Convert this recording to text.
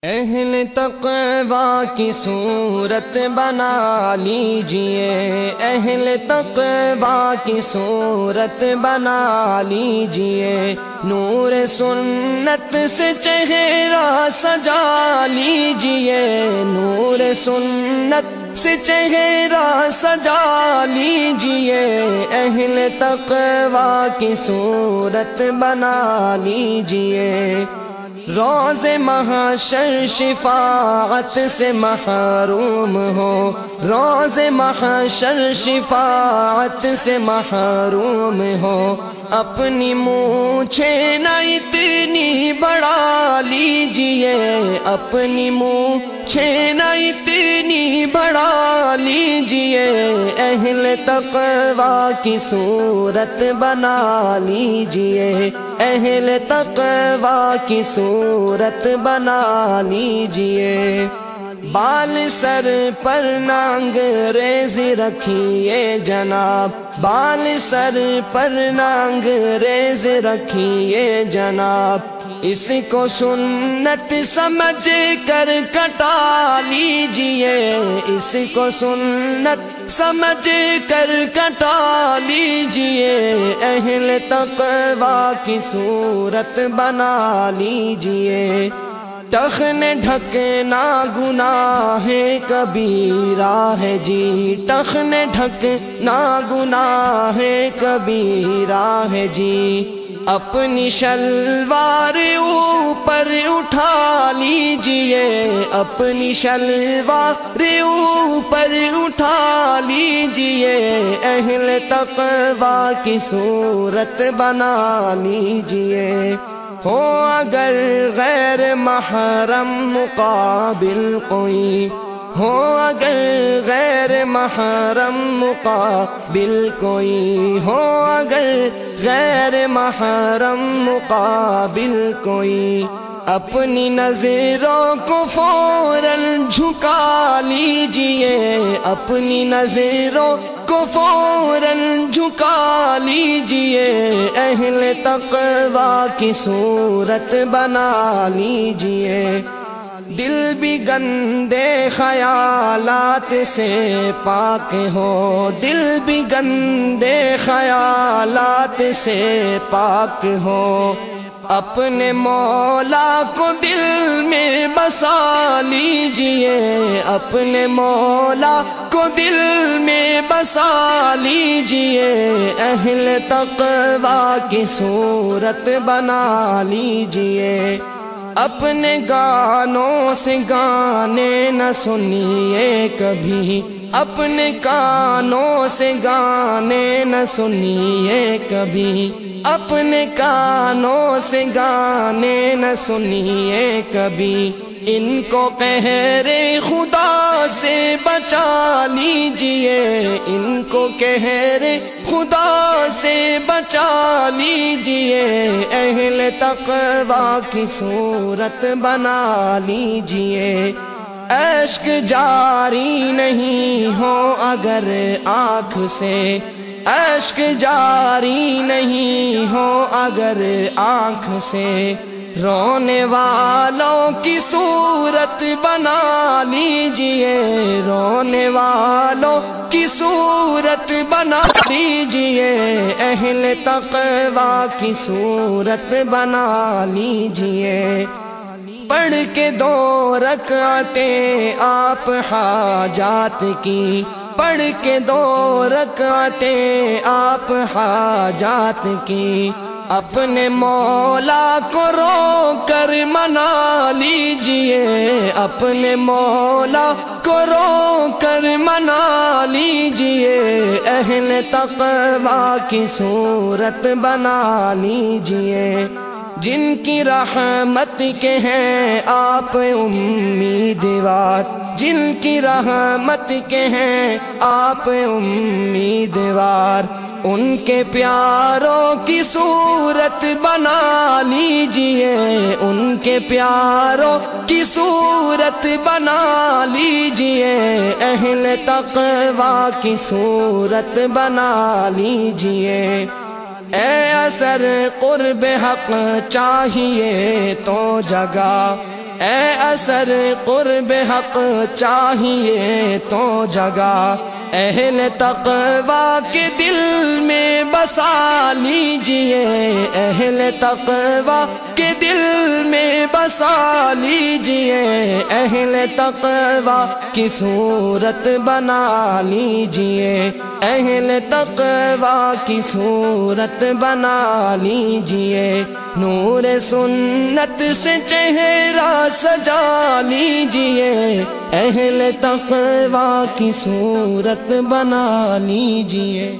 اہل تقوی کی صورت بنا لیجئے، اہل تقوی کی صورت بنا لیجئے، نور سنت سے چہرہ سجا لیجئے، نور سنت سے چہرہ سجا لیجئے، اہل تقوی کی صورت بنا لیجئے، روز محشر شفاعت سے محروم ہو، روز محشر شفاعت سے محروم ہو، اپنی مونچھیں نہ اتنی بڑھا لیجئے، اپنی مونچھیں نہ اتنی بڑھا لیجئے، اہل تقوی کی صورت بنا لیجئے، اہل تقوی کی صورت بنا لیجئے، بال سر پر نانگریز رکھیے جناب، بال سر پر نانگریز رکھیے جناب، اس کو سنت سمجھ کر کٹا لیجئے، اس کو سنت سمجھ کر کٹا لیجئے، اہل تقوی کی صورت بنا لیجئے، ٹخن ڈھکنا گناہ کبیرہ ہے جی، ٹخن ڈھکنا گناہ کبیرہ ہے جی، اپنی شلوار اوپر اٹھا لیجئے، اپنی شلوار اوپر اٹھا لیجئے، اہل تقوی کی صورت بنا لیجئے، ہو اگر غیر محرم مقابل کوئی، ہو اگر غیر محرم مقابل کوئی، ہو اگر غیر محرم مقابل کوئی، اپنی نظروں کو فوراً جھکا لیجئے، اپنی نظروں کو فوراً جھکا لیجئے، اہل تقوی کی صورت بنا لیجئے، دل بھی گندے خیالات سے پاک ہو، دل بھی گندے خیالات سے پاک ہو، اپنے مولا کو دل میں بسا لیجئے، اپنے مولا کو دل میں بسا لیجئے، اہل تقوی کی صورت بنا لیجئے، اپنے گانوں سے گانے نہ سنیے کبھی، اپنے کانوں سے گانے نہ سنیے کبھی، اپنے کانوں سے گانے نہ سنیے کبھی، ان کو قہر خدا سے بچا لیجئے، ان کو قہر خدا سے بچا لیجئے، اہل تقوی کی صورت بنا لیجئے، اشک جاری نہیں ہو اگر آنکھ سے، اشک جاری نہیں ہو اگر آنکھ سے، رونے والوں کی صورت بنا لیجئے، رونے والوں کی صورت بنا لیجئے، اہل تقوی کی صورت بنا لیجئے، پڑھ کے 2 رکعتیں آپ حاجات کی، پڑھ کے 2 رکعتیں آپ حاجات کی، اپنے مولا کو رو کر منا لیجئے، اپنے مولا کو رو کر منا لیجئے، اہل تقوی کی صورت بنا لیجئے، جن کی رحمت کے ہیں آپ امیدوار، جن کی رحمت کے ہیں آپ امیدوار، ان کے پیاروں کی صورت بنا لیجئے، ان کے پیاروں کی صورت بنا لیجئے، اہل تقوی کی صورت بنا لیجئے، اے اثر قرب حق چاہیے تو جگہ، اے اثر قرب حق چاہیے تو جگہ اہل تقویٰ کے دل میں بسا لیجئے، اہل تقویٰ کے دل میں بسا لیجئے، اہل تقویٰ کی صورت بنا لیجئے، اہل تقویٰ کی صورت بنا لیجئے، نور سنت سے چہرہ سجا لیجئے، اہل تقویٰ کی صورت بنا لیجئے۔